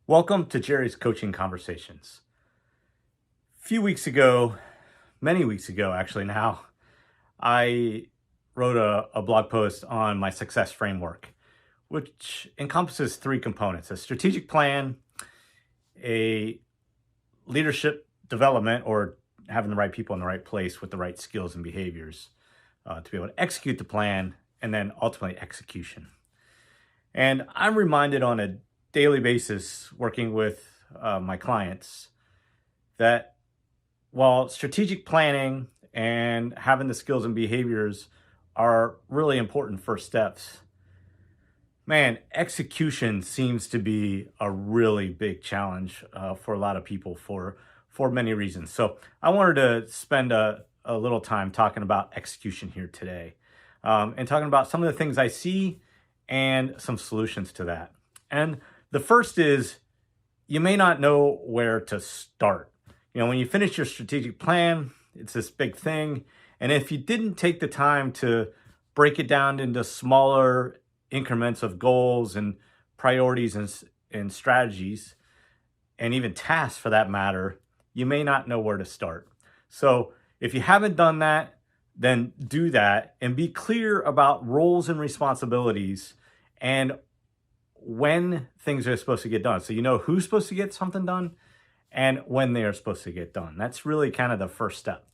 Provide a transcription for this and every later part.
Welcome to Jerry's Coaching Conversations. A few weeks ago, many weeks ago actually now, I wrote a blog post on my success framework, which encompasses three components: a strategic plan, a leadership development, or having the right people in the right place with the right skills and behaviors to be able to execute the plan, and then ultimately execution. And I'm reminded on a daily basis working with my clients that while strategic planning and having the skills and behaviors are really important first steps, man, execution seems to be a really big challenge for a lot of people for many reasons. So I wanted to spend a little time talking about execution here today, and talking about some of the things I see and some solutions to that. And the first is, you may not know where to start. When you finish your strategic plan, it's this big thing. And if you didn't take the time to break it down into smaller increments of goals and priorities and strategies, and even tasks for that matter, you may not know where to start. So if you haven't done that, then do that and be clear about roles and responsibilities and when things are supposed to get done. So you know who's supposed to get something done and when they are supposed to get done. That's really kind of the first step.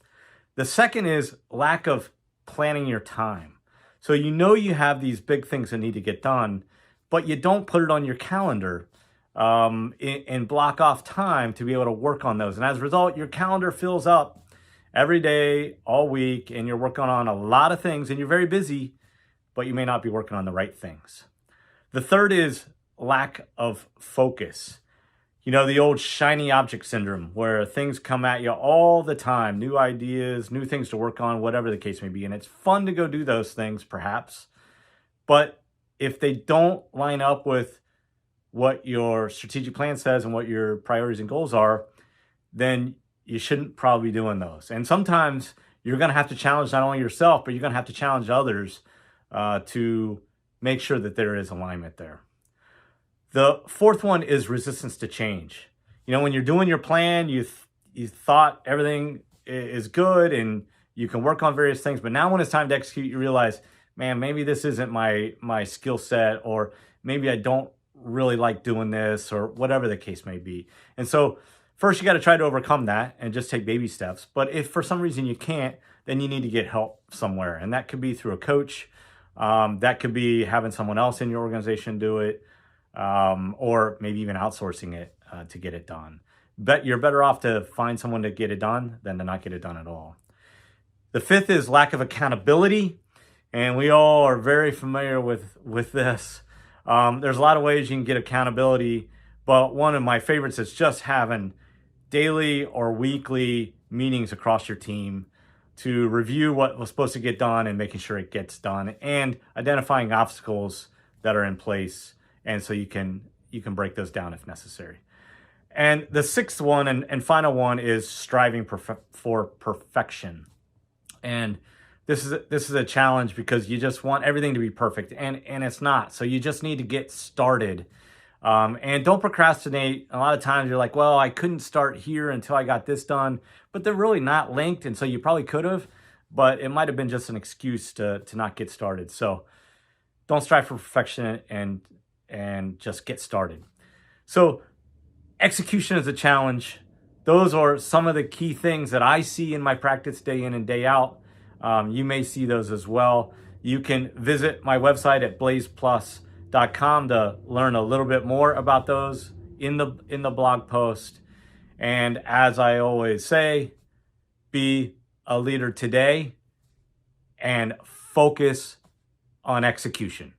The second is lack of planning your time. So you have these big things that need to get done, but you don't put it on your calendar and block off time to be able to work on those. And as a result, your calendar fills up every day, all week, and you're working on a lot of things and you're very busy, but you may not be working on the right things. The third is lack of focus. The old shiny object syndrome, where things come at you all the time, new ideas, new things to work on, whatever the case may be. And it's fun to go do those things, perhaps. But if they don't line up with what your strategic plan says and what your priorities and goals are, then you shouldn't probably be doing those. And sometimes you're going to have to challenge not only yourself, but you're going to have to challenge others to make sure that there is alignment there. The fourth one is resistance to change. When you're doing your plan, you thought everything is good and you can work on various things, but now when it's time to execute, you realize, man, maybe this isn't my skill set, or maybe I don't really like doing this, or whatever the case may be. And so first you got to try to overcome that and just take baby steps. But if for some reason you can't, then you need to get help somewhere. And that could be through a coach. That could be having someone else in your organization do it, or maybe even outsourcing it to get it done. But you're better off to find someone to get it done than to not get it done at all. The fifth is lack of accountability. And we all are very familiar with this. There's a lot of ways you can get accountability, but one of my favorites is just having daily or weekly meetings across your team to review what was supposed to get done and making sure it gets done, and identifying obstacles that are in place. And so you can break those down if necessary. And the sixth one and final one is striving for perfection. And this is a challenge because you just want everything to be perfect, and it's not. So you just need to get started. And don't procrastinate. A lot of times you're like, well, I couldn't start here until I got this done, but they're really not linked. And so you probably could have, but it might have been just an excuse to not get started. So don't strive for perfection and just get started. So execution is a challenge. Those are some of the key things that I see in my practice day in and day out. You may see those as well. You can visit my website at 𝗕𝗿𝗲𝗶.com to learn a little bit more about those in the blog post. And as I always say, be a leader today and focus on execution.